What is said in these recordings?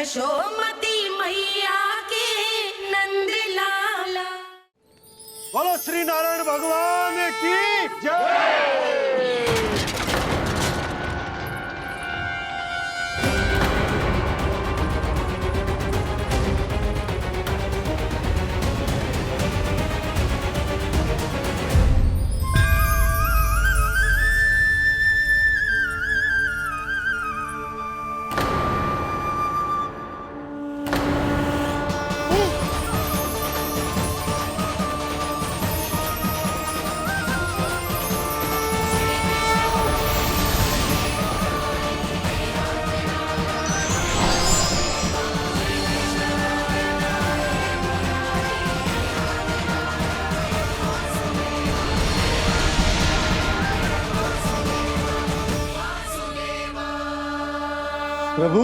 यशोमती मैया के नंद लाला। बोलो श्री नारायण भगवान की जय। प्रभु,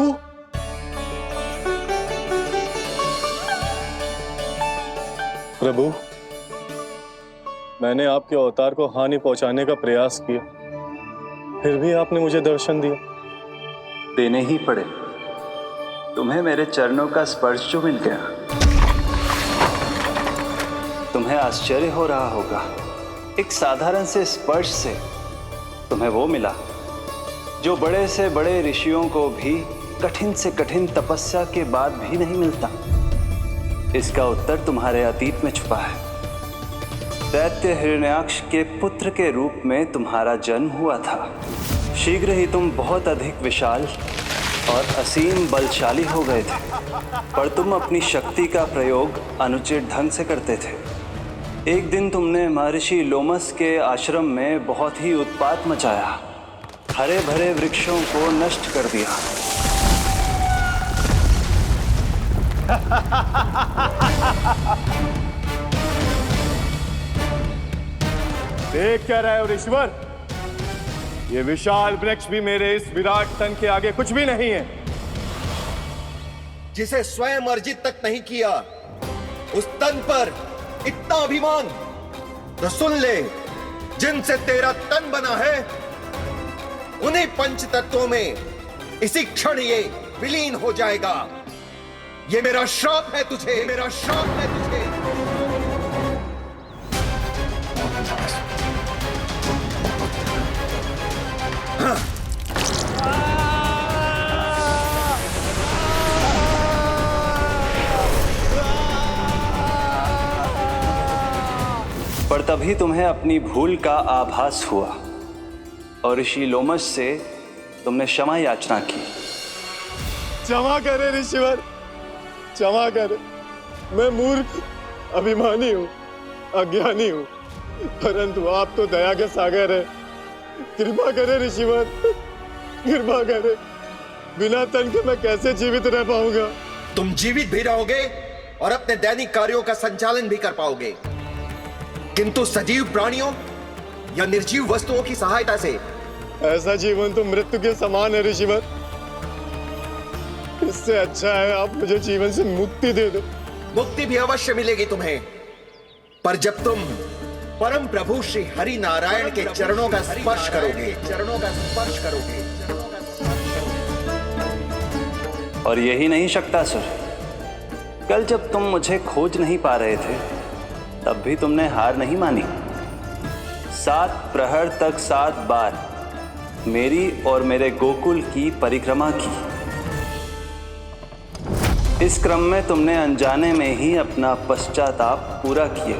प्रभु, मैंने आपके अवतार को हानि पहुंचाने का प्रयास किया, फिर भी आपने मुझे दर्शन दिया। देने ही पड़े। तुम्हें मेरे चरणों का स्पर्श जो मिल गया। तुम्हें आश्चर्य हो रहा होगा, एक साधारण से स्पर्श से तुम्हें वो मिला जो बड़े से बड़े ऋषियों को भी कठिन से कठिन तपस्या के बाद भी नहीं मिलता। इसका उत्तर तुम्हारे अतीत में छुपा है। दैत्य हिरण्याक्ष के पुत्र के रूप में तुम्हारा जन्म हुआ था। शीघ्र ही तुम बहुत अधिक विशाल और असीम बलशाली हो गए थे, पर तुम अपनी शक्ति का प्रयोग अनुचित ढंग से करते थे। एक दिन तुमने महर्षि लोमस के आश्रम में बहुत ही उत्पात मचाया, हरे भरे वृक्षों को नष्ट कर दिया। देख क्या रहे हो ऋषिवर? ये विशाल वृक्ष भी मेरे इस विराट तन के आगे कुछ भी नहीं है। जिसे स्वयं अर्जित तक नहीं किया, उस तन पर इतना अभिमान। तो सुन ले, जिनसे तेरा तन बना है, उन्हीं पंच तत्वों में इसी क्षण ये विलीन हो जाएगा। ये मेरा श्राप है तुझे, ये मेरा श्राप है तुझे। पर तभी तुम्हें अपनी भूल का आभास हुआ और ऋषि लोमस से तुमने क्षमा याचना की। क्षमा करे ऋषिवर, क्षमा करे। मैं मूर्ख, अभिमानी हूँ, अज्ञानी हूँ, परंतु आप तो दया के सागर है। कृपा करे ऋषिवर, कृपा करे। बिना तन के मैं कैसे जीवित रह पाऊंगा? तुम जीवित भी रहोगे और अपने दैनिक कार्यों का संचालन भी कर पाओगे, किंतु सजीव प्राणियों या निर्जीव वस्तुओं की सहायता से। ऐसा जीवन तो मृत्यु के समान है ऋषिवर। इससे अच्छा है आप मुझे जीवन से मुक्ति दे दो। मुक्ति भी अवश्य मिलेगी तुम्हें, पर जब तुम परम प्रभु श्री हरि नारायण के चरणों का स्पर्श करोगे, चरणों का स्पर्श करोगे। और यही नहीं शक्तासुर, कल जब तुम मुझे खोज नहीं पा रहे थे, तब भी तुमने हार नहीं मानी। 7 प्रहर तक 7 बार मेरी और मेरे गोकुल की परिक्रमा की। इस क्रम में तुमने अनजाने में ही अपना पश्चाताप पूरा किया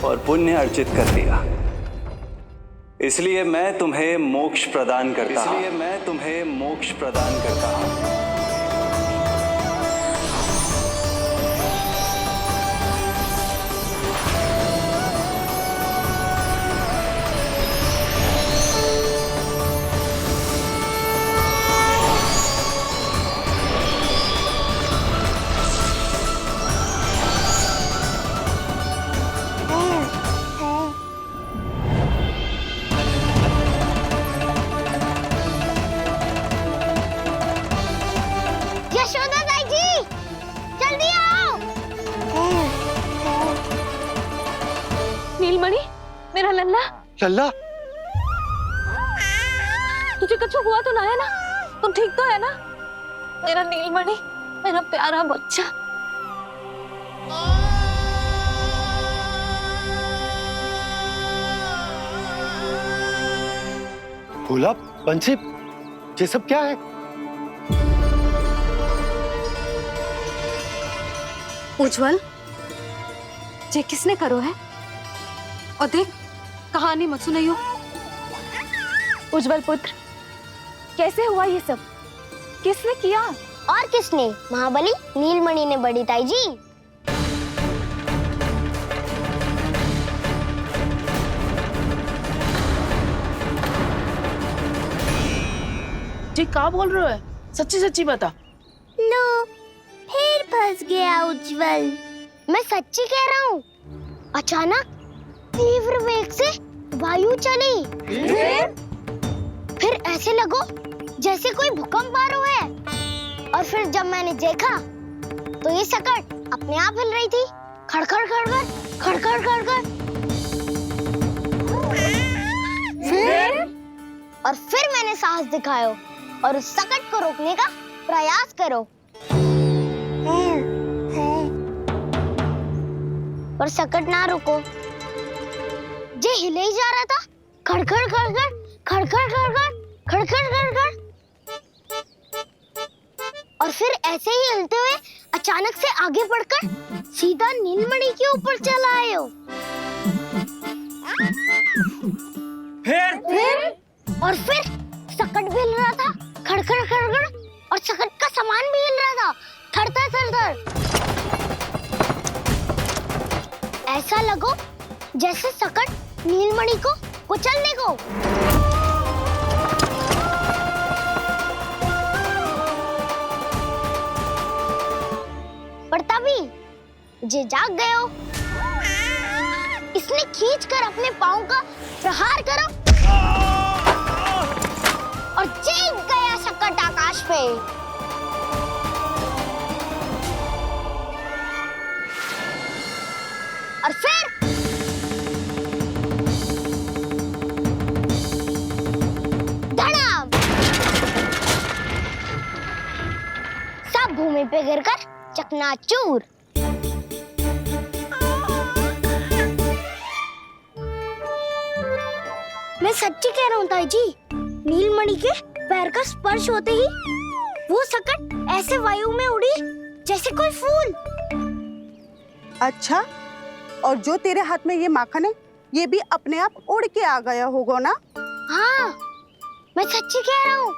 और पुण्य अर्जित कर लिया। इसलिए मैं तुम्हें मोक्ष प्रदान करता हूं। इसलिए मैं तुम्हें मोक्ष प्रदान करता हूं। नीलमणि, मेरा लल्ला। लल्ला, तुझे कुछ हुआ तो ना है ना? तुम ठीक तो है ना? मेरा नीलमणि, मेरा प्यारा बच्चा। भोला, बंसी, ये सब क्या है? उज्जवल, ये किसने करो है? और देख, कहानी मत सुनाइयो। उज्जवल पुत्र, कैसे हुआ ये सब? किसने किया? और किसने? महाबली नीलमणि ने, बड़ी ताई जी। जी क्या बोल रहे हो? सच्ची सच्ची बता। लो, फिर फंस गया उज्जवल। मैं सच्ची कह रहा हूँ। अचानक तीव्र वेग से वायु चली। फिर ऐसे लगो जैसे कोई भूकंप आ रहा है। और फिर जब मैंने देखा तो ये सकट अपने आप हिल रही थी, खड़खड़ खड़खड़ खड़खड़ खड़खड़। फिर मैंने साहस दिखाया और उस सकट को रोकने का प्रयास करो। पर सकट ना रुको, जे हिले ही जा रहा था, खड़खड़ खड़खड़ खड़खड़ खड़खड़ खड़खड़ खड़खड़। और फिर ऐसे ही हिलते हुए अचानक से आगे बढ़कर सीधा नीलमणि के ऊपर चला आए हो। फिर सकट भी हिल रहा था, खड़खड़ खड़खड़, और सकट का सामान भी हिल रहा था, थरथर थरथर। ऐसा लगो जैसे सकट नीलमणि को कुचलने को। पर तभी जे जाग गए हो। इसने खींचकर अपने पांव का प्रहार करो और चीख गया सकट आकाश पे। और फिर धड़ाम, सब भूमि पे गिरकर चकनाचूर। मैं सच्ची कह रहा हूँ ताई जी, नीलमणि के पैर का स्पर्श होते ही वो सकट ऐसे वायु में उड़ी जैसे कोई फूल। अच्छा, और जो तेरे हाथ में ये माखन है, ये भी अपने आप उड़ के आ गया होगा ना? हाँ, मैं सच्ची कह रहा हूँ।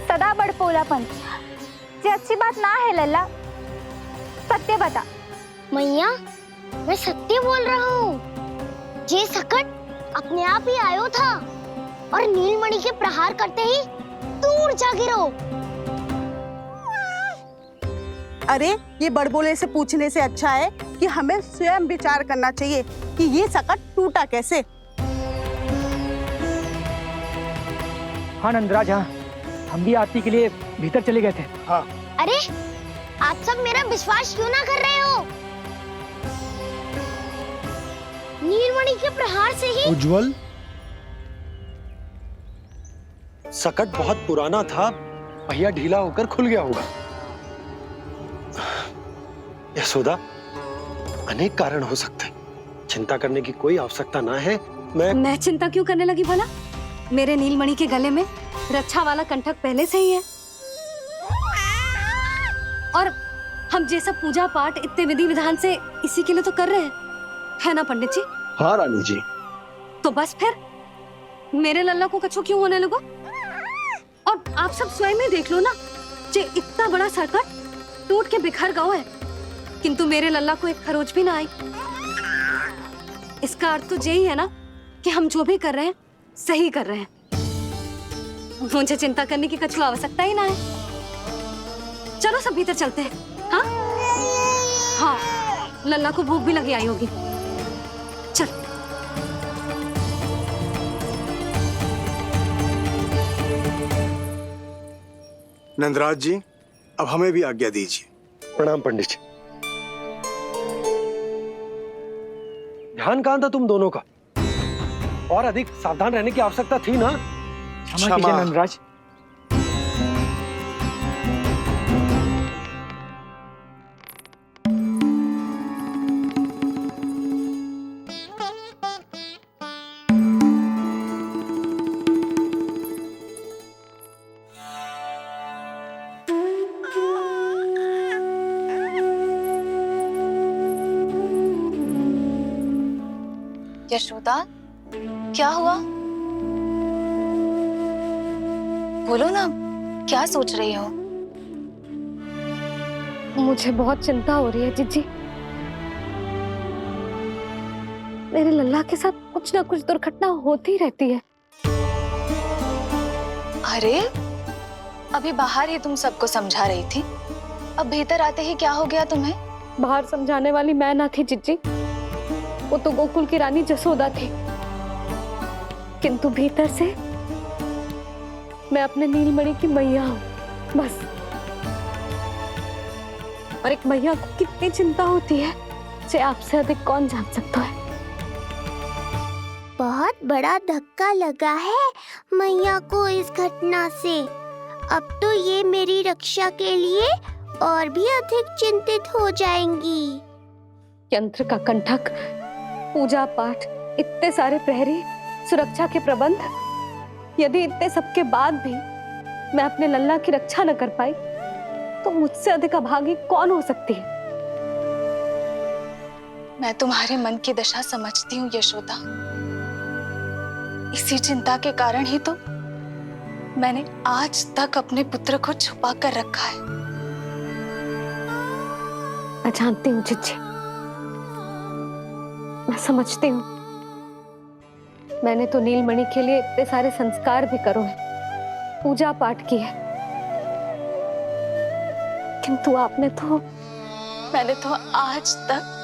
सदा बड़पोलापन, ये अच्छी बात ना है लल्ला। सत्य बता। मैया, मैं सत्य बोल रहा हूँ। ये सकट अपने आप ही आयो था और नीलमणि के प्रहार करते ही दूर जा गिरो। अरे, ये बड़बोले से पूछने से अच्छा है कि हमें स्वयं विचार करना चाहिए कि ये सकट टूटा कैसे। हाँ नंदराज, हाँ, हम भी आरती के लिए भीतर चले गए थे। हाँ। अरे, आप सब मेरा विश्वास क्यों ना कर रहे हो? नीलमणि के प्रहार से ही उज्जवल, सकट बहुत पुराना था, पहिया ढीला होकर खुल गया होगा। यशोदा, अनेक कारण हो सकते हैं, चिंता करने की कोई आवश्यकता ना है। मैं चिंता क्यों करने लगी भला? मेरे नीलमणि के गले में रक्षा वाला कंठक पहले से ही है। और हम ये सब पूजा पाठ इतने विधि विधान से इसी के लिए तो कर रहे हैं, है ना पंडित जी? हाँ रानी जी। तो बस फिर मेरे लल्ला को कछु क्यों होने लगो? और आप सब स्वयं ही देख लो ना, जे इतना बड़ा सकट टूट के बिखर गया है, किंतु मेरे लल्ला को एक खरोच भी ना आई। इसका अर्थ तो यही है ना कि हम जो भी कर रहे हैं सही कर रहे हैं। मुझे चिंता करने की कछु आवश्यकता ही ना है। चलो सब भीतर चलते हैं। हाँ हाँ, लल्ला को भूख भी लगी आई होगी। चल। नंदराज जी, अब हमें भी आज्ञा दीजिए। प्रणाम पंडित जी। ध्यान कहाँ था तुम दोनों का? और अधिक सावधान रहने की आवश्यकता थी ना? क्षमा कीजिए नंदराज। यशोदा, क्या हुआ? बोलो ना, क्या सोच रही हो? मुझे बहुत चिंता हो रही है जीजी। मेरे लल्ला के साथ कुछ ना कुछ दुर्घटना होती रहती है। अरे, अभी बाहर ही तुम सबको समझा रही थी, अब भीतर आते ही क्या हो गया तुम्हें? बाहर समझाने वाली मैं ना थी जिज्जी, वो तो गोकुल की रानी जसोदा थी। किंतु भीतर से मैं अपने नीलमणि की मैया हूँ, बस। और एक मैया को कितनी चिंता होती है, इसे आपसे अधिक कौन जान सकता है। बहुत बड़ा धक्का लगा है मैया को इस घटना से। अब तो ये मेरी रक्षा के लिए और भी अधिक चिंतित हो जाएंगी। यंत्र का कंठक, पूजा पाठ, इतने सारे प्रहरी, सुरक्षा के प्रबंध, यदि इतने सबके बाद भी मैं अपने लल्ला की रक्षा न कर पाई तो मुझसे अधिक अभागी कौन हो सकती है। मैं तुम्हारे मन की दशा समझती हूँ यशोदा। इसी चिंता के कारण ही तो मैंने आज तक अपने पुत्र को छुपा कर रखा है। मैं जानती हूँ जिज्जी, मैं समझती हूँ। मैंने तो नीलमणि के लिए इतने सारे संस्कार भी करो है, पूजा पाठ की है, किंतु मैंने तो आज तक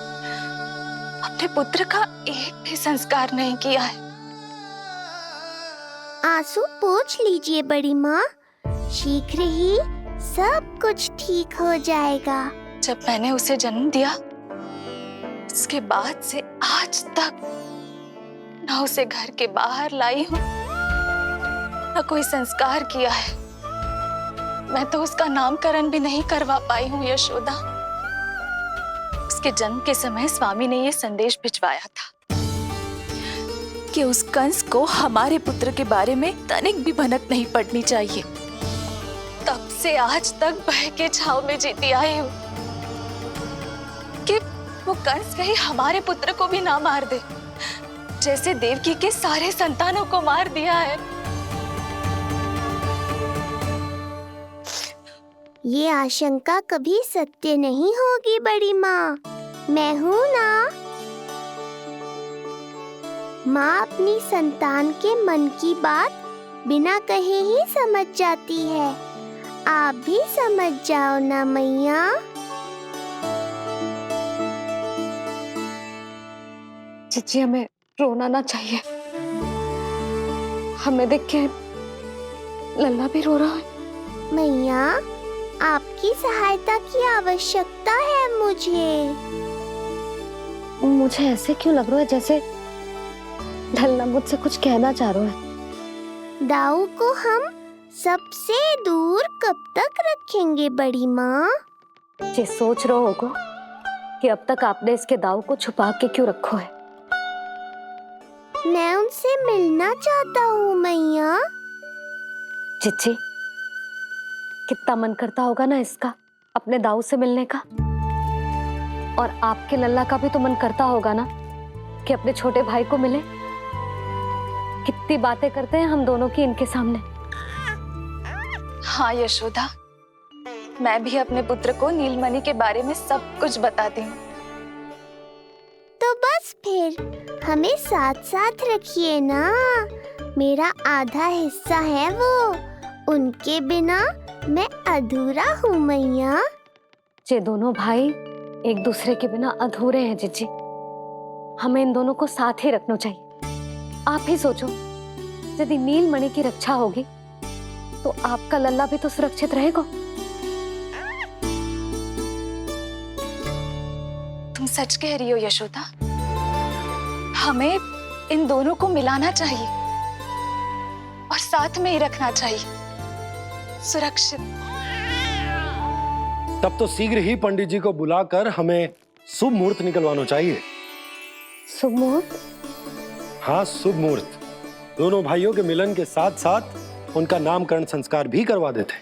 अपने पुत्र का एक भी संस्कार नहीं किया है। आंसू पोंछ लीजिए बड़ी माँ, शीघ्र ही सब कुछ ठीक हो जाएगा। जब मैंने उसे जन्म दिया, उसके बाद से आज तक न उसे घर के बाहर लाई हूँ, न कोई संस्कार किया है। मैं तो उसका नामकरण भी नहीं करवा पाई हूँ यशोदा। उसके जन्म के समय स्वामी ने यह संदेश भिजवाया था कि उस कंस को हमारे पुत्र के बारे में तनिक भी भनक नहीं पड़नी चाहिए। तब से आज तक भय के छाव में जीती आई हूँ कि वो कंस कहीं हमारे पुत्र को भी ना मार दे, जैसे देवकी के सारे संतानों को मार दिया है। ये आशंका कभी सत्य नहीं होगी बड़ी माँ, मैं हूँ ना। माँ अपनी संतान के मन की बात बिना कहे ही समझ जाती है। आप भी समझ जाओ ना मैया। जीजी, हमें रोना ना चाहिए। हमें देख के लल्ला भी रो रहा है। मैया, आपकी सहायता की आवश्यकता है मुझे ऐसे क्यों लग रहा है जैसे लल्ला मुझसे कुछ कहना चाह रहा है। दाऊ को हम सबसे दूर कब तक रखेंगे बड़ी माँ? ये सोच रहे होगा कि अब तक आपने इसके दाऊ को छुपा के क्यों रखो है। मैं उनसे मिलना चाहता हूँ मैया। चिच्ची, कितना मन करता होगा ना इसका अपने दाऊ से मिलने का। और आपके लल्ला का भी तो मन करता होगा ना कि अपने छोटे भाई को मिले। कितनी बातें करते हैं हम दोनों की इनके सामने। हाँ यशोदा, मैं भी अपने पुत्र को नीलमणि के बारे में सब कुछ बताती हूँ। तो बस फिर हमें साथ साथ रखिए ना। मेरा आधा हिस्सा है वो, उनके बिना मैं अधूरा हूँ मैया। ये दोनों भाई एक दूसरे के बिना अधूरे हैं जीजी। हमें इन दोनों को साथ ही रखना चाहिए। आप ही सोचो, यदि नीलमणि की रक्षा होगी तो आपका लल्ला भी तो सुरक्षित रहेगा। तुम सच कह रही हो यशोदा। हमें इन दोनों को मिलाना चाहिए और साथ में ही रखना चाहिए, सुरक्षित। तब तो शीघ्र ही पंडित जी को बुलाकर हमें शुभ मुहूर्त निकलवाना चाहिए। शुभ मुहूर्त? हाँ, शुभ मुहूर्त। दोनों भाइयों के मिलन के साथ साथ उनका नामकरण संस्कार भी करवा देते।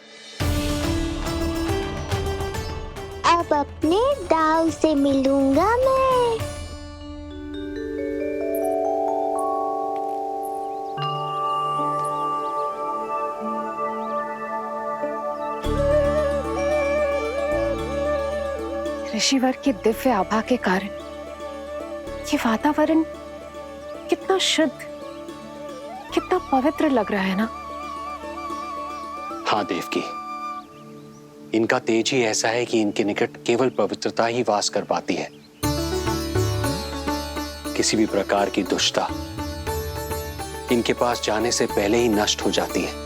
अब अपने दाऊ से मिलूंगा मैं। ऋषिवर की दिव्य आभा के कारण ये वातावरण कितना शुद्ध, कितना पवित्र लग रहा है ना। हाँ देवकी, इनका तेज ही ऐसा है कि इनके निकट केवल पवित्रता ही वास कर पाती है। किसी भी प्रकार की दुष्टता इनके पास जाने से पहले ही नष्ट हो जाती है।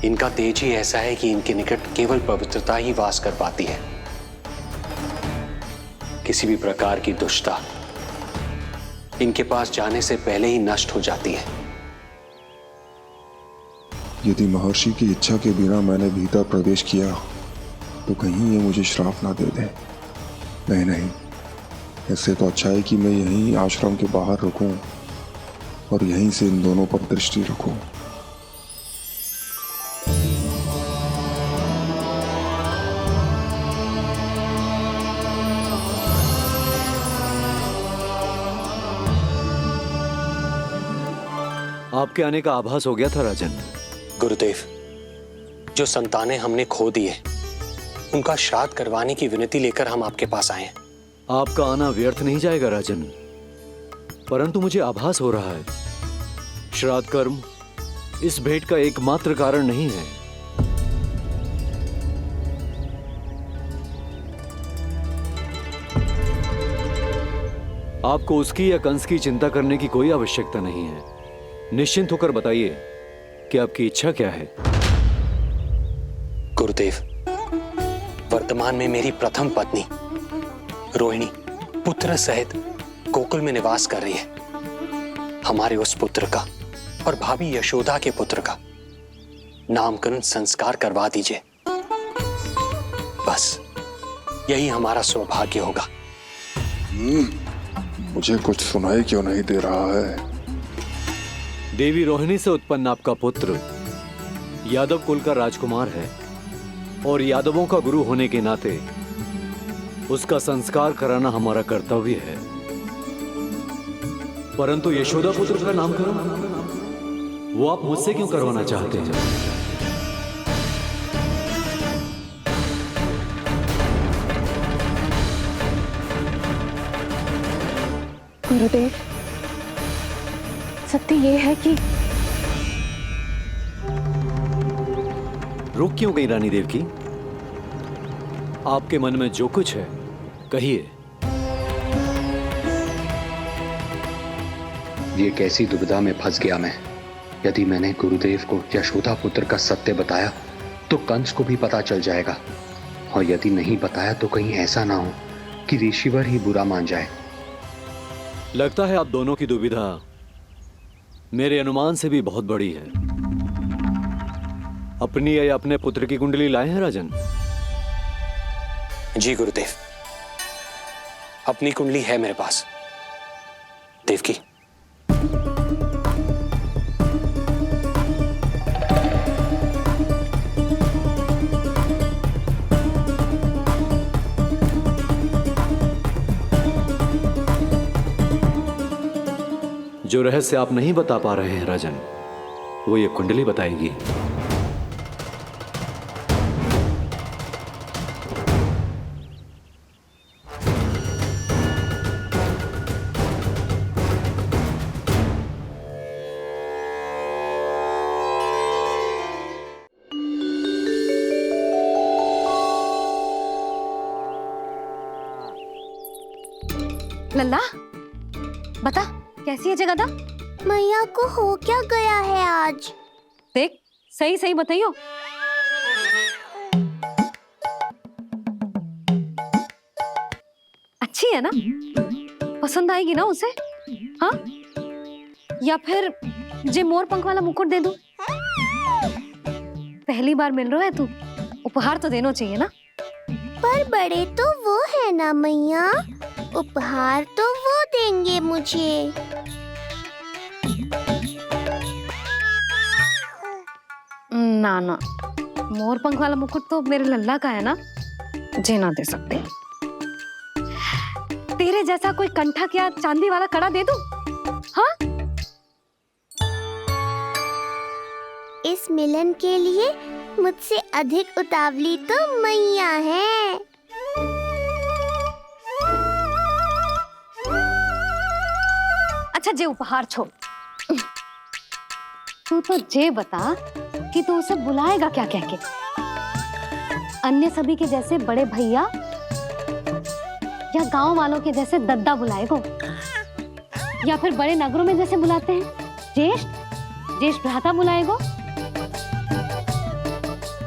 इनका तेज ही ऐसा है कि इनके निकट केवल पवित्रता ही वास कर पाती है। किसी भी प्रकार की दुष्टता इनके पास जाने से पहले ही नष्ट हो जाती है। यदि महर्षि की इच्छा के बिना मैंने भीतर प्रवेश किया तो कहीं ये मुझे श्राप ना दे दे। नहीं, इससे तो अच्छा है कि मैं यहीं आश्रम के बाहर रुकूं और यहीं से इन दोनों पर दृष्टि रखूं। आपके आने का आभास हो गया था राजन। गुरुदेव, जो संतानें हमने खो दी है उनका श्राद्ध करवाने की विनती लेकर हम आपके पास आए हैं। आपका आना व्यर्थ नहीं जाएगा राजन, परंतु मुझे आभास हो रहा है श्राद्ध कर्म इस भेंट का एकमात्र कारण नहीं है। आपको उसकी या कंस की चिंता करने की कोई आवश्यकता नहीं है। निश्चिंत होकर बताइए कि आपकी इच्छा क्या है। गुरुदेव, वर्तमान में मेरी प्रथम पत्नी रोहिणी पुत्र सहित गोकुल में निवास कर रही है। हमारे उस पुत्र का और भाभी यशोदा के पुत्र का नामकरण संस्कार करवा दीजिए। बस यही हमारा सौभाग्य होगा। मुझे कुछ सुनाई क्यों नहीं दे रहा है? देवी रोहिणी से उत्पन्न आपका पुत्र यादव कुल का राजकुमार है और यादवों का गुरु होने के नाते उसका संस्कार कराना हमारा कर्तव्य है। परंतु यशोदा पुत्र का नामकरण वो आप मुझसे क्यों करवाना चाहते हैं? गुरुदेव, सत्य ये है कि रुक क्यों गई रानी देवकी? आपके मन में जो कुछ है कहिए। ये कैसी दुविधा में फंस गया मैं। यदि मैंने गुरुदेव को यशोदा पुत्र का सत्य बताया तो कंस को भी पता चल जाएगा, और यदि नहीं बताया तो कहीं ऐसा ना हो कि ऋषिवर ही बुरा मान जाए। लगता है आप दोनों की दुविधा मेरे अनुमान से भी बहुत बड़ी है। अपनी या अपने पुत्र की कुंडली लाए हैं राजन? जी गुरुदेव, अपनी कुंडली है मेरे पास। देवकी, जो रहस्य आप नहीं बता पा रहे हैं राजन, वो ये कुंडली बताएगी। लल्ला बता कैसी है जगदा? मैया को हो क्या गया है आज? देख सही सही बताइयो। अच्छी है ना? पसंद आएगी ना उसे? हाँ? या फिर जे मोर पंख वाला मुकुट दे दूं? पहली बार मिल रहा है तू, उपहार तो देना चाहिए ना। पर बड़े तो वो है ना मैया, उपहार तो वो देंगे मुझे। ना ना, मोर पंख वाला मुकुट तो मेरे लल्ला का है ना, जे ना दे सकते। तेरे जैसा कोई कंठा क्या चांदी वाला कड़ा दे दूं? हाँ? इस मिलन के लिए मुझसे अधिक उतावली तो मैया है। अच्छा जे उपहार छोड़, तू तो जे बता कि तू उसे बुलाएगा क्या कह के? अन्य सभी के जैसे बड़े भैया या गांव वालों के जैसे दद्दा बुलाएगो, या फिर बड़े नगरों में जैसे बुलाते हैं ज्येष्ठ ज्येष्ठ भ्राता बुलाएगो,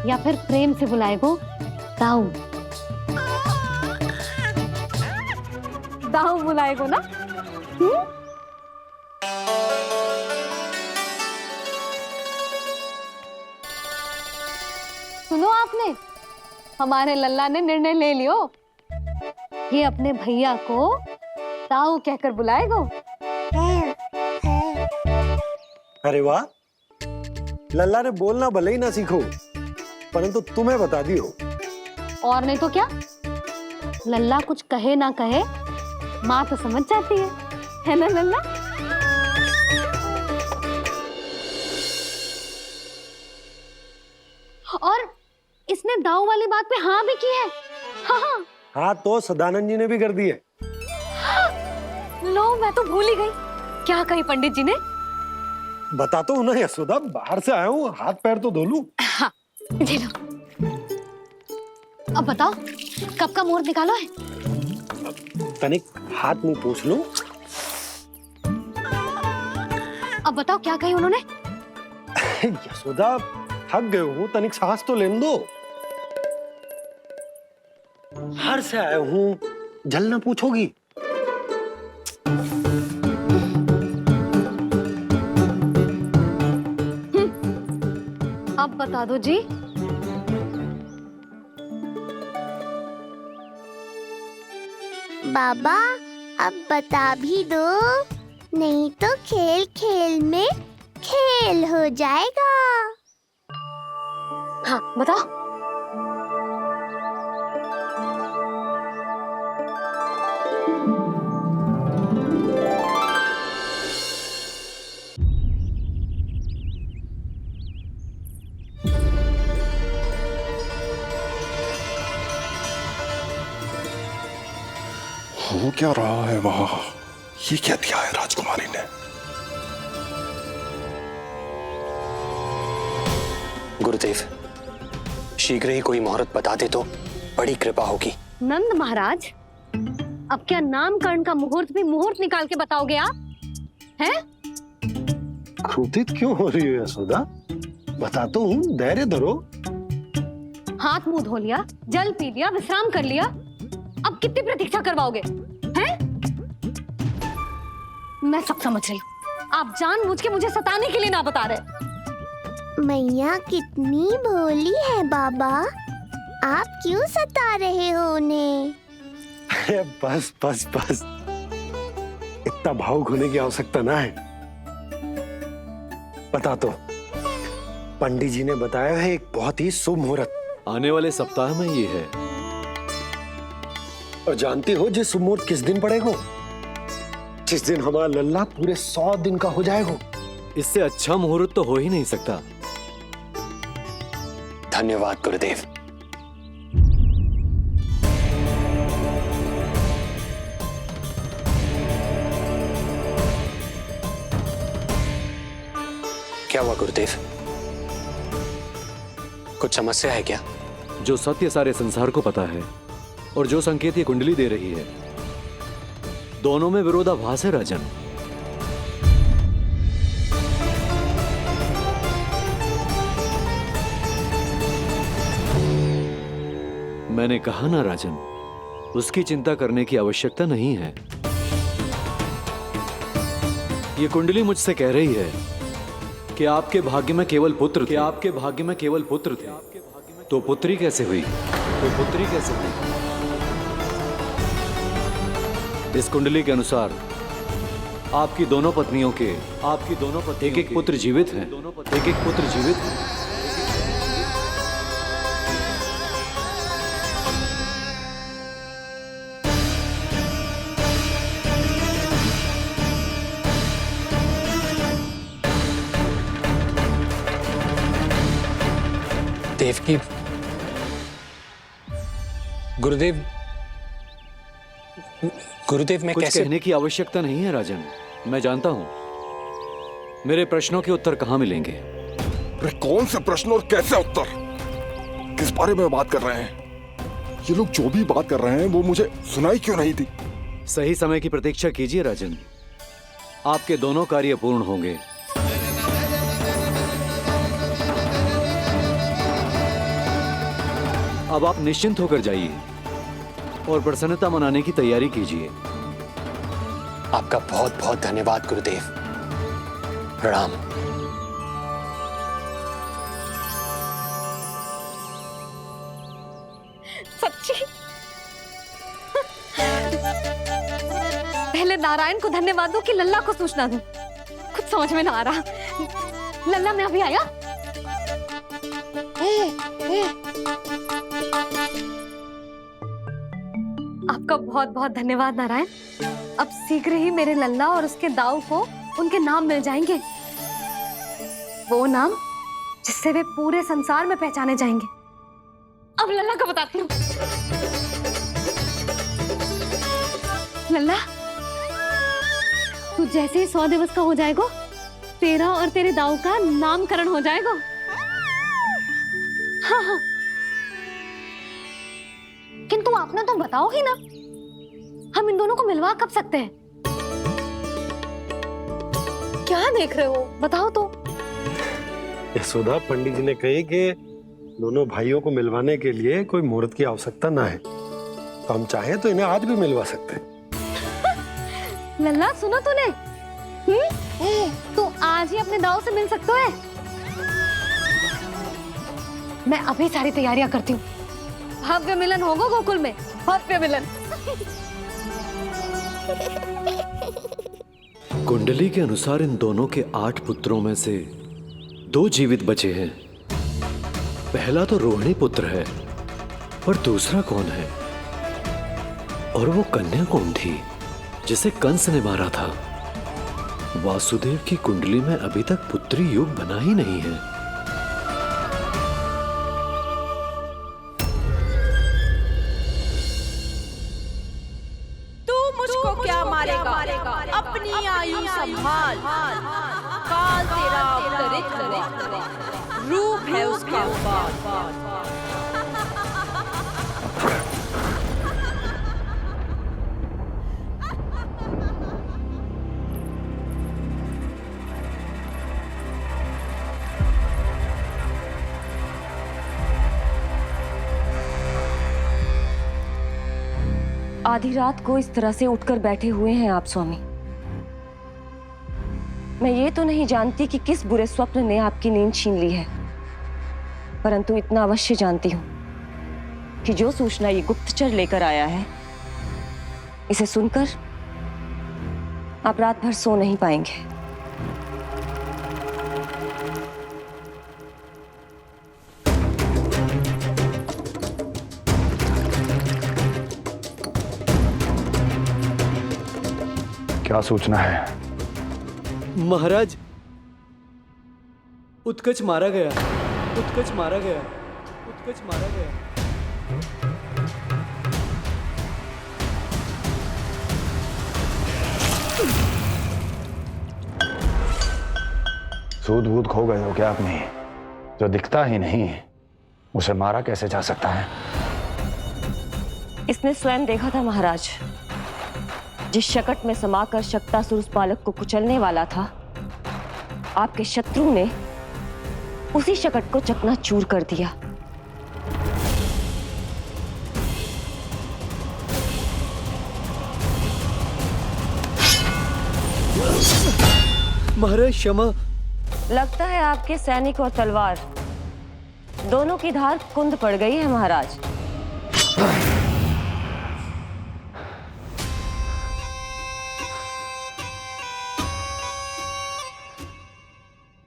या फिर प्रेम से बुलाएगो दाऊ दाऊ बुलाएगो ना? सुनो आपने, हमारे लल्ला ने निर्णय ले लियो, ये अपने भैया को दाऊ कहकर बुलाएगो। अरे वाह, लल्ला ने बोलना भले ही ना सीखो, परंतु तुम्हें बता दियो। और नहीं तो क्या, लल्ला कुछ कहे ना कहे माँ तो समझ जाती है ना लल्ला? और इसने दाऊ वाली बात पे हाँ भी की है। हाँ हाँ तो सदानंद जी ने भी कर दी है। लो मैं तो भूल ही गई, क्या कही पंडित जी ने? बता तो ना यशोदा, बाहर से आया हूँ, हाथ पैर तो धो लूं। हाँ दे लो। अब बताओ कब का मुहूर्त निकालो है? तनिक हाथ मुंह पूछ लो। अब बताओ क्या कही उन्होंने? यशोदा थक गए हूँ, तनिक सांस तो लेने दो। बाहर से आया हूँ, जल ना पूछोगी? अब बता दो जी। बाबा अब बता भी दो, नहीं तो खेल खेल में खेल हो जाएगा। हाँ बताओ। हो क्या रहा है वहां? ये क्या दिया है राजकुमारी ने? गुरुदेव, शीघ्र ही कोई मुहूर्त बता दे तो बड़ी कृपा होगी। नंद महाराज, अब क्या नामकरण का मुहूर्त भी मुहूर्त निकाल के बताओगे आप? हैं? क्रोधित क्यों हो रही हो यशोदा? बता तो हूँ, धैर्य धरो। हाथ मुंह धो लिया, जल पी लिया, विश्राम कर लिया, अब कितनी प्रतीक्षा करवाओगे? हैं? मैं सब समझ रही हूँ, आप जानबूझ के मुझे सताने के लिए ना बता रहे। मैया कितनी भोली है बाबा, आप क्यों सता रहे हो उन्हें? अरे बस बस बस, इतना भावुक होने की आवश्यकता ना है। बता तो, पंडित जी ने बताया है एक बहुत ही शुभ मुहूर्त आने वाले सप्ताह में ये है। और जानती हो जिस शुभ मुहूर्त किस दिन पड़ेगा? जिस दिन हमारा लल्ला पूरे 100 दिन का हो जाएगा। इससे अच्छा मुहूर्त तो हो ही नहीं सकता। धन्यवाद गुरुदेव। क्या हुआ गुरुदेव? कुछ समस्या है क्या? जो सत्य सारे संसार को पता है और जो संकेत ये कुंडली दे रही है, दोनों में विरोधाभास है राजन। मैंने कहा ना राजन, उसकी चिंता करने की आवश्यकता नहीं है। ये कुंडली मुझसे कह रही है कि आपके भाग्य में केवल पुत्र थे। आपके भाग्य में केवल पुत्र थे, तो पुत्री कैसे हुई? इस कुंडली के अनुसार आपकी दोनों पत्नियों के एक एक पुत्र जीवित हैं। देवकी, गुरुदेव मैं कुछ कैसे? कहने की आवश्यकता नहीं है राजन, मैं जानता हूं मेरे प्रश्नों के उत्तर कहां मिलेंगे। अरे कौन से प्रश्न और कैसे उत्तर? किस बारे में बात कर रहे हैं? ये लोग जो भी बात कर रहे हैं वो मुझे सुनाई क्यों नहीं थी? सही समय की प्रतीक्षा कीजिए राजन, आपके दोनों कार्य पूर्ण होंगे। अब आप निश्चिंत होकर जाइए और प्रसन्नता मनाने की तैयारी कीजिए। आपका बहुत बहुत धन्यवाद गुरुदेव। प्रणाम। सच्ची? पहले नारायण को धन्यवाद दूं कि लल्ला को सूचना दूं? कुछ समझ में ना आ रहा। लल्ला मैं अभी आया। आपका बहुत बहुत धन्यवाद नारायण। अब शीघ्र ही मेरे लल्ला और उसके दाऊ को उनके नाम मिल जाएंगे, वो नाम जिससे वे पूरे संसार में पहचाने जाएंगे। अब लल्ला को बताती हूँ। लल्ला, तू जैसे ही 100 दिवस का हो जाएगा, तेरा और तेरे दाऊ का नामकरण हो जाएगा। हाँ। किंतु आपने तो बताओ ही ना, हम इन दोनों को मिलवा कब सकते हैं? क्या देख रहे हो, बताओ तो। यशोदा, पंडित जी ने कही कि दोनों भाइयों को मिलवाने के लिए कोई मुहूर्त की आवश्यकता ना है, तो हम चाहें तो इन्हें आज भी मिलवा सकते हैं। लल्ला सुनो तूने, तू आज ही अपने दाऊ से मिल सकता है। मैं अभी सारी तैयारियां करती हूँ। भव्य मिलन होगा गोकुल में, भव्य मिलन। कुंडली के अनुसार इन दोनों के 8 पुत्रों में से 2 जीवित बचे हैं। पहला तो रोहिणी पुत्र है, पर दूसरा कौन है? और वो कन्या कौन थी जिसे कंस ने मारा था? वासुदेव की कुंडली में अभी तक पुत्री योग बना ही नहीं है। अपनी आयु संभाल, काल तेरा अवतरित रूप है उसका उपाय। आधी रात को इस तरह से उठकर बैठे हुए हैं आप स्वामी। मैं ये तो नहीं जानती कि किस बुरे स्वप्न ने आपकी नींद छीन ली है, परंतु इतना अवश्य जानती हूँ कि जो सूचना ये गुप्तचर लेकर आया है, इसे सुनकर आप रात भर सो नहीं पाएंगे। क्या सूचना है? महाराज, उत्कच मारा गया। सूद बूद खो गए हो क्या अपनी? जो दिखता ही नहीं उसे मारा कैसे जा सकता है? इसने स्वयं देखा था महाराज, जिस शकट में समाकर शक्तासुर उस बालक को कुचलने वाला था, आपके शत्रु ने उसी शकट को चकनाचूर कर दिया। महाराज क्षमा। लगता है आपके सैनिक और तलवार दोनों की धार कुंद पड़ गई है महाराज।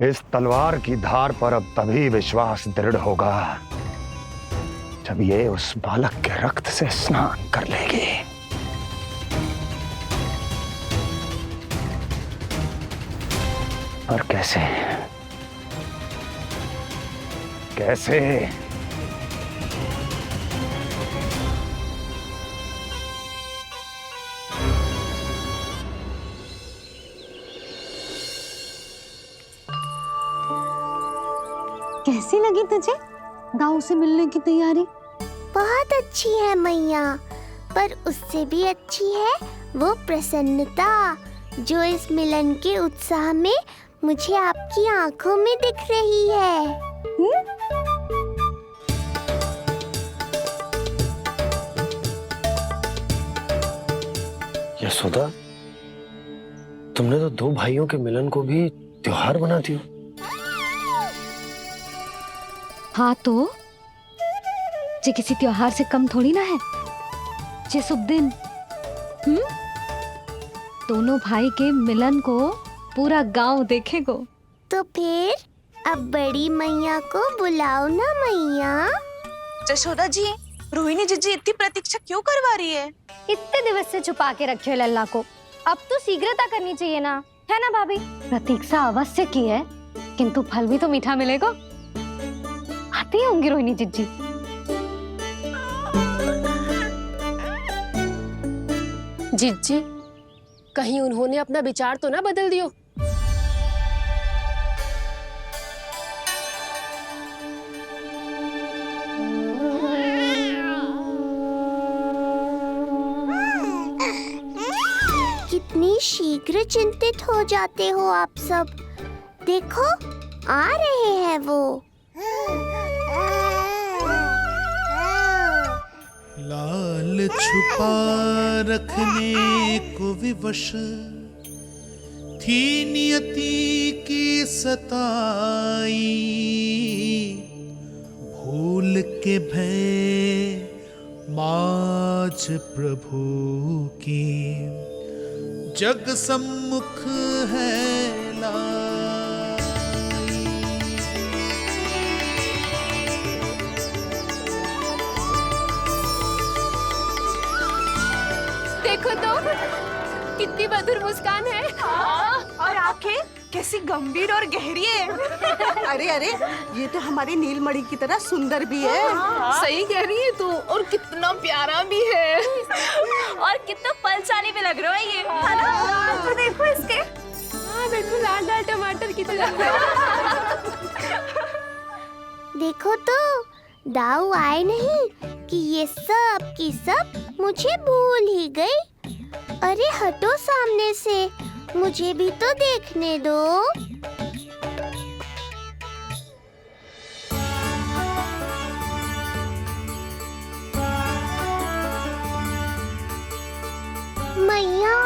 इस तलवार की धार पर अब तभी विश्वास दृढ़ होगा जब ये उस बालक के रक्त से स्नान कर लेगी। और कैसे कैसे? कैसी लगी तुझे दाऊ से मिलने की तैयारी? बहुत अच्छी है मैया, पर उससे भी अच्छी है वो प्रसन्नता जो इस मिलन के उत्साह में मुझे आपकी आंखों में दिख रही है। यशोदा, तुमने तो दो भाइयों के मिलन को भी त्योहार बना दिया। हाँ तो ये किसी त्योहार से कम थोड़ी ना है। ये शुभ दिन दोनों भाई के मिलन को पूरा गांव देखेगो। तो फिर अब बड़ी मैया को बुलाओ ना मैया। यशोदा जी, रोहिणी जीजी इतनी प्रतीक्षा क्यों करवा रही है? इतने दिवस से छुपा के रखे लल्ला को, अब तो शीघ्रता करनी चाहिए ना, है ना भाभी? प्रतीक्षा अवश्य की है, किंतु फल भी तो मीठा मिलेगा। आती होंगी रोहिणी जीजी। जीजी, कहीं उन्होंने अपना विचार तो ना बदल दियो? कितनी शीघ्र चिंतित हो जाते हो आप सब। देखो आ रहे हैं वो। लाल छुपा रखने को विवश थी नियति की सताई, भूल के भय माज प्रभु की जग सम्मुख है लाई। देखो तो कितनी मधुर मुस्कान है। और आंखें कैसी गंभीर और गहरी है। अरे अरे, ये तो हमारी नीलमणि की तरह सुंदर भी है। सही कह रही है तू, और कितना प्यारा भी है। और कितना पलसानी भी लग रहा है ये, है ना? तो देखो इसके। हाँ बिल्कुल लाल लाल टमाटर की तरह। देखो तो दाऊ आए नहीं कि ये सब की सब मुझे भूल ही गई। अरे हटो सामने से, मुझे भी तो देखने दो। मैया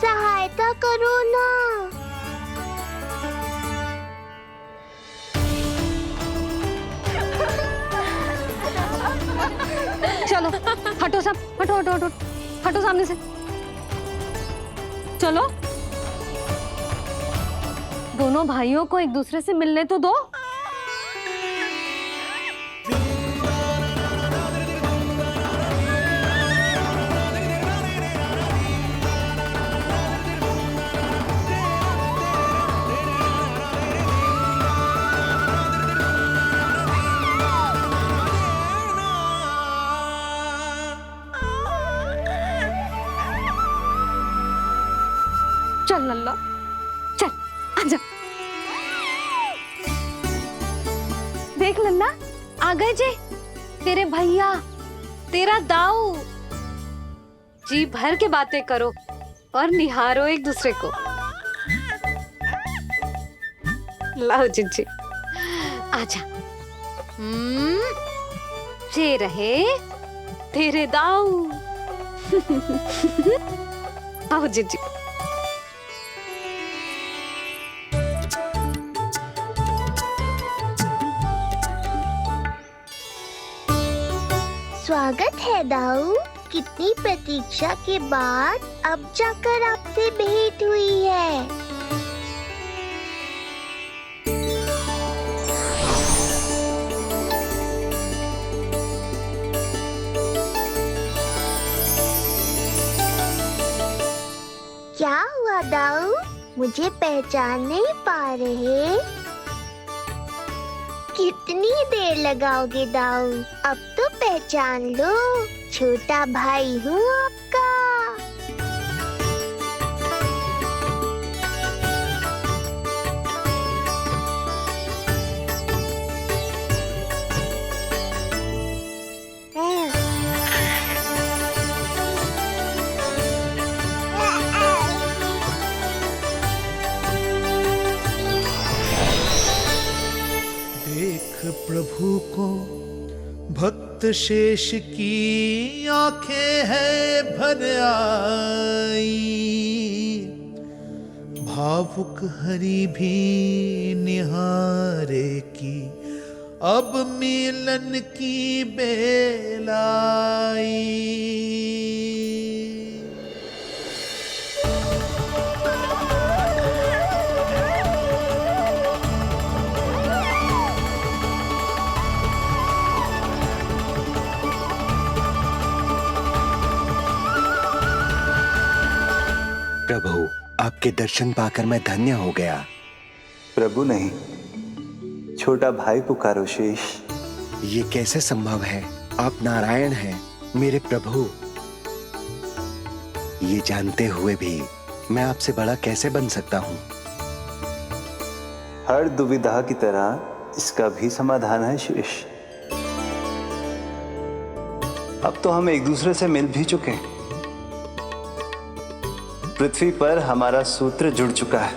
सहायता करो ना। चलो हटो सब, हटो हटो हटो हटो सामने से। चलो दोनों भाइयों को एक दूसरे से मिलने तो दो। चल लल्ला, चल आजा। देख लल्ला, आ गए जे तेरे भैया, तेरा दाऊ। जी भर के बातें करो, और निहारो एक दूसरे को। लाओ जिज्जी, आजा। ये रहे तेरे दाऊ। आओ जिज्जी। स्वागत है दाऊ। कितनी प्रतीक्षा के बाद अब जाकर आपसे भेंट हुई है। क्या हुआ दाऊ? मुझे पहचान नहीं पा रहे? कितनी देर लगाओगे दाऊ? अब तो पहचान लो, छोटा भाई हूँ आपका। प्रभु को भक्त शेष की आंखें है भर आई, भावुक हरि भी निहारे की अब मिलन की बेल आई। प्रभु, आपके दर्शन पाकर मैं धन्य हो गया। प्रभु नहीं, छोटा भाई पुकारो शेष। ये कैसे संभव है? आप नारायण हैं, मेरे प्रभु। ये जानते हुए भी मैं आपसे बड़ा कैसे बन सकता हूँ? हर दुविधा की तरह इसका भी समाधान है शेष। अब तो हम एक दूसरे से मिल भी चुके हैं। पृथ्वी पर हमारा सूत्र जुड़ चुका है,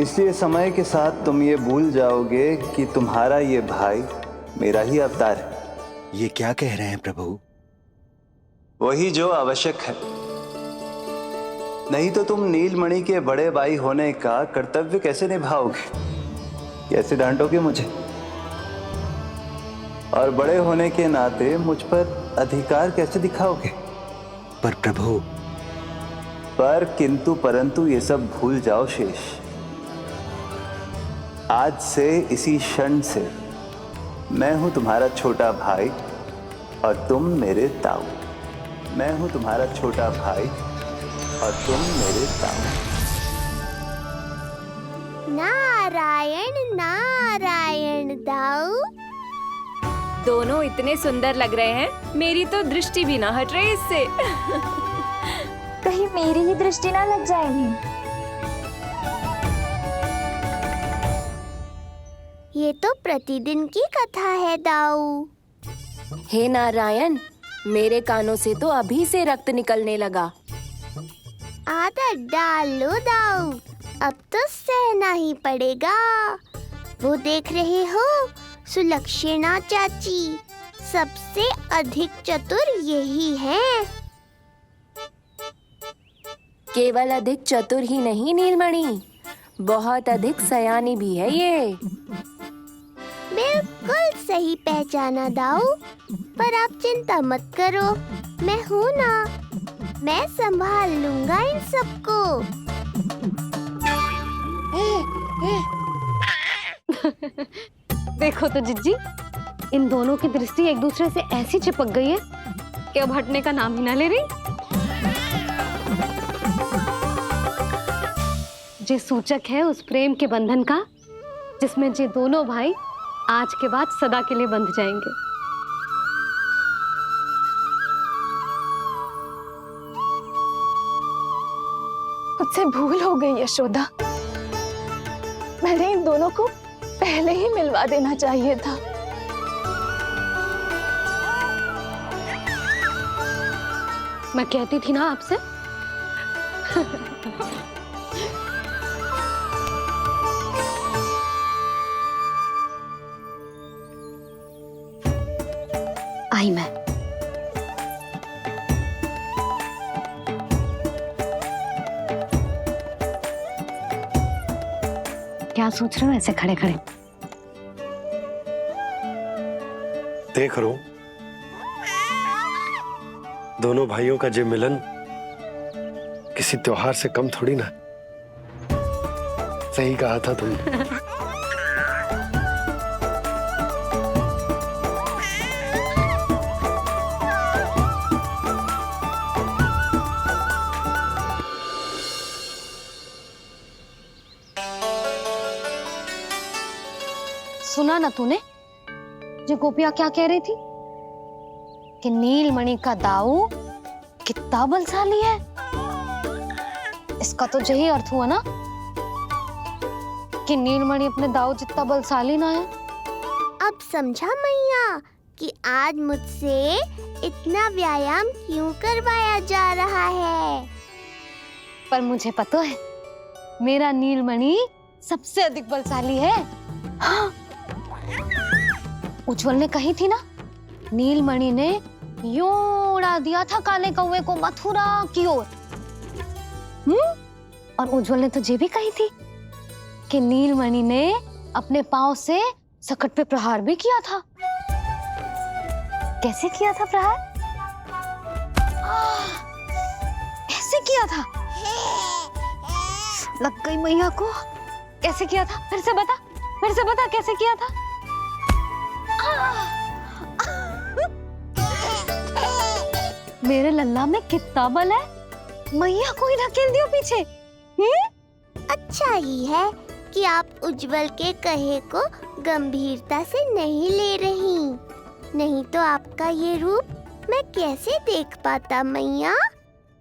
इसलिए समय के साथ तुम ये भूल जाओगे कि तुम्हारा ये भाई मेरा ही अवतार है। ये क्या कह रहे हैं प्रभु? वही जो आवश्यक है। नहीं तो तुम नीलमणि के बड़े भाई होने का कर्तव्य कैसे निभाओगे? कैसे डांटोगे मुझे? और बड़े होने के नाते मुझ पर अधिकार कैसे दिखाओगे? पर प्रभु, पर किंतु परंतु ये सब भूल जाओ शेष। आज से इसी क्षण से मैं हूं तुम्हारा छोटा भाई और तुम मेरे ताऊ। मैं हूं तुम्हारा छोटा भाई और तुम मेरे ताऊ। नारायण नारायण दाऊ। दोनों इतने सुंदर लग रहे हैं, मेरी तो दृष्टि भी ना हट रही इससे। कहीं मेरी ही दृष्टि ना लग जाएगी। ये तो प्रतिदिन की कथा है दाऊ। हे नारायण, मेरे कानों से तो अभी से रक्त निकलने लगा। आदत डाल लो दाऊ, अब तो सहना ही पड़ेगा। वो देख रहे हो, सुलक्षणा चाची सबसे अधिक चतुर यही है। केवल अधिक चतुर ही नहीं नीलमणि, बहुत अधिक सयानी भी है ये। बिल्कुल सही पहचाना दाऊ, पर आप चिंता मत करो, मैं हूँ ना, मैं संभाल लूंगा इन सबको। देखो तो जिज्जी, इन दोनों की दृष्टि एक दूसरे से ऐसी चिपक गई है कि अब हटने का नाम ही ना ले रही। ये सूचक है उस प्रेम के बंधन का जिसमें ये दोनों भाई आज के बाद सदा के लिए बंध जाएंगे। मुझसे भूल हो गई यशोदा, मैंने इन दोनों को पहले ही मिलवा देना चाहिए था। मैं कहती थी ना आपसे। क्या सोच रहे हो ऐसे खड़े खड़े? देख रहा हूं दोनों भाइयों का ये मिलन किसी त्योहार से कम थोड़ी ना। सही कहा था तुमने। सुना ना तूने जो गोपिया क्या कह रही थी कि नीलमणि का दाऊ कितना बलशाली है। इसका तो यही अर्थ हुआ ना कि नीलमणि अपने दाऊ जितना बलशाली ना है। अब समझा मैया कि आज मुझसे इतना व्यायाम क्यों करवाया जा रहा है। पर मुझे पता है मेरा नीलमणि सबसे अधिक बलशाली है। हाँ। उज्जवल ने कही थी ना, नीलमणि ने यूं उड़ा दिया था काले कौवे को मथुरा की ओर। और उज्जवल ने तो ये भी कही थी कि नीलमणि ने अपने पांव से सकट पे प्रहार भी किया था। कैसे किया था प्रहार? ऐसे किया था। लग गई मैया को। कैसे किया था? फिर से बता कैसे किया था? मेरे लल्ला में कितना बल है। मैया को ही धकेल दियो पीछे। अच्छा ही है कि आप उज्जवल के कहे को गंभीरता से नहीं ले रही, नहीं तो आपका ये रूप मैं कैसे देख पाता मैया।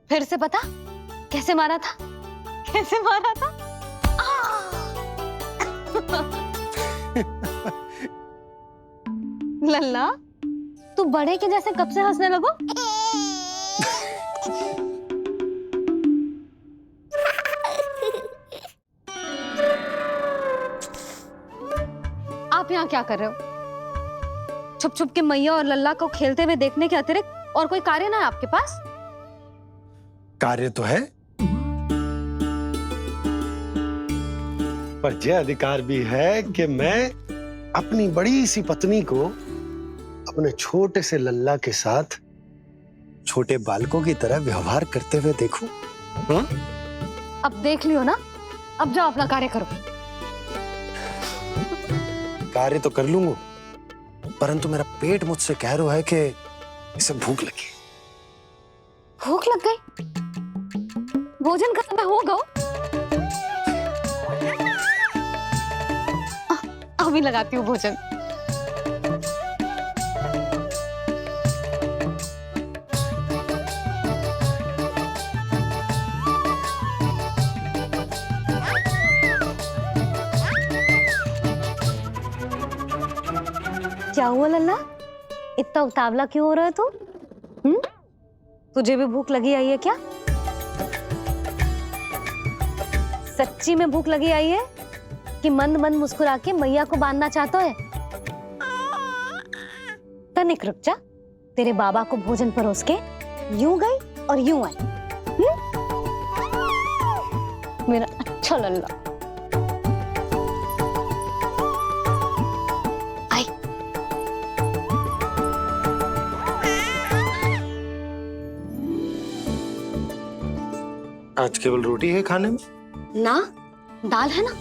फिर से बता कैसे मारा था? कैसे मारा था? लल्ला तू बड़े के जैसे कब से हंसने लगो? आप यहाँ क्या कर रहे हो? छुप छुप के मैया और लल्ला को खेलते हुए देखने के अतिरिक्त और कोई कार्य ना है आपके पास? कार्य तो है, पर यह अधिकार भी है कि मैं अपनी बड़ी सी पत्नी को अपने छोटे से लल्ला के साथ छोटे बालकों की तरह व्यवहार करते हुए देखूं। हाँ? अब देख लियो ना, अब जाओ अपना कार्य करो। कार्य तो कर लूंगा, परंतु मेरा पेट मुझसे कह रहा है कि इसे भूख लगी। भूख लग गई? भोजन का समय होगा। अभी लगाती हूँ भोजन। क्या हुआ लल्ला? इतना उतावला क्यों हो रहा है तू? तुझे भी भूख लगी आई है क्या? सच्ची में भूख लगी आई है कि मंद मंद मुस्कुरा के मैया को बांधना चाहता है? तनिक रुक जा, तेरे बाबा को भोजन परोस के यूं गई और यूं आई। मेरा अच्छा लल्ला। आई। आज केवल रोटी है खाने में? ना, दाल है ना,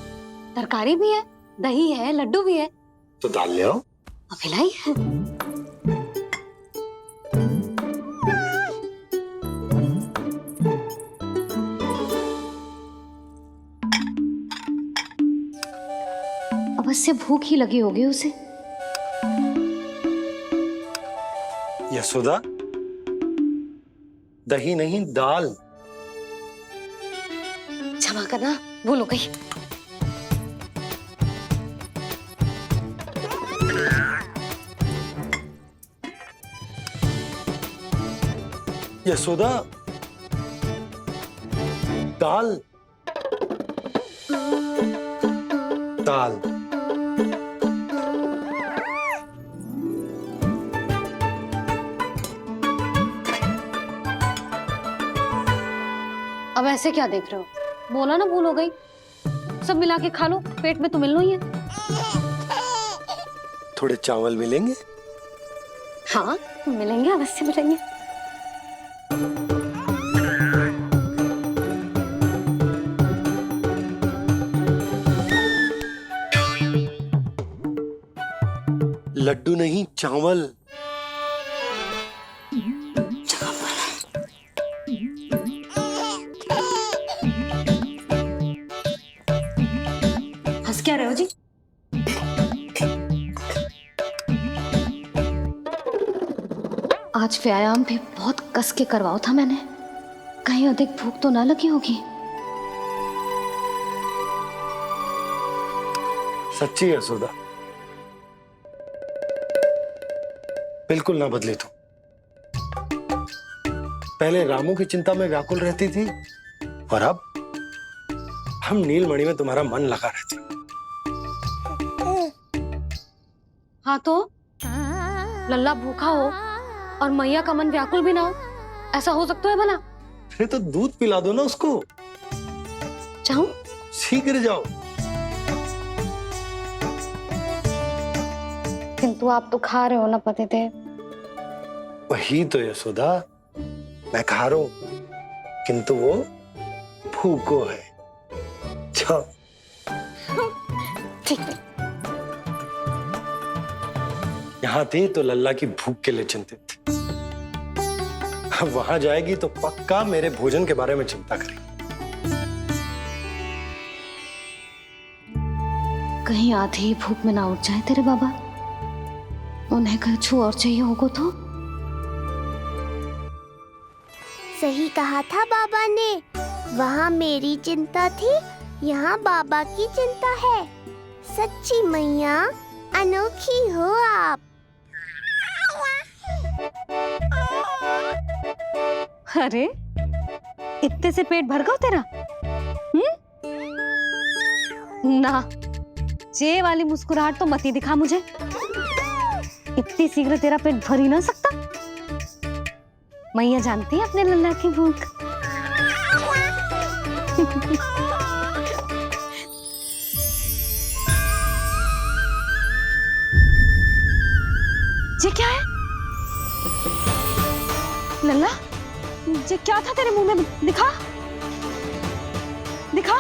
तरकारी भी है, दही है, लड्डू भी है। तो दाल ले आओ। अभी लाई है। अवश्य भूख ही लगी होगी उसे। यशोदा, दही नहीं दाल। क्षमा करना, भूल हो गई। यशोदा, दाल दाल। अब ऐसे क्या देख रहे हो? बोला ना भूल हो गई। सब मिला के खा लो, पेट में तो मिलना ही है। थोड़े चावल मिलेंगे? हाँ मिलेंगे, अवश्य मिलेंगे। लड्डू नहीं, चावल। हंस क्या रहे हो जी? आज व्यायाम भी बहुत कस के करवाओ था मैंने, कहीं अधिक भूख तो ना लगी होगी। सच्ची है सुधा, बिल्कुल ना बदली तू। पहले रामू की चिंता में व्याकुल रहती थी और अब हम नीलमणि में तुम्हारा मन लगा रहते। हाँ तो लल्ला भूखा हो और मैया का मन व्याकुल भी ना हो, ऐसा हो सकता है भला? फिर तो दूध पिला दो ना उसको। जाऊं? शीघ्र जाओ। किंतु आप तो खा रहे हो ना पतिदेव। वही तो यशोदा, मैं खा रहा हूं, किंतु वो भूखो है। जाओ। ठीक है। यहाँ थी तो लल्ला की भूख के लिए चिंतित थी, अब वहां जाएगी तो पक्का मेरे भोजन के बारे में चिंता करेगी। कहीं आधी भूख में ना उठ जाए तेरे बाबा, उन्हें कुछ और चाहिए होगा तो? सही कहा था बाबा ने, वहाँ मेरी चिंता थी, यहाँ बाबा की चिंता है। सच्ची मैया, अनोखी हो आप। अरे इतने से पेट भर गया तेरा? ना, ये वाली मुस्कुराहट तो मत ही दिखा मुझे। इतनी शीघ्र तेरा पेट भर ही ना सकता। मैया जानती है अपने लल्ला की भूख। ये क्या है लल्ला? ये क्या था तेरे मुंह में? दिखा दिखा।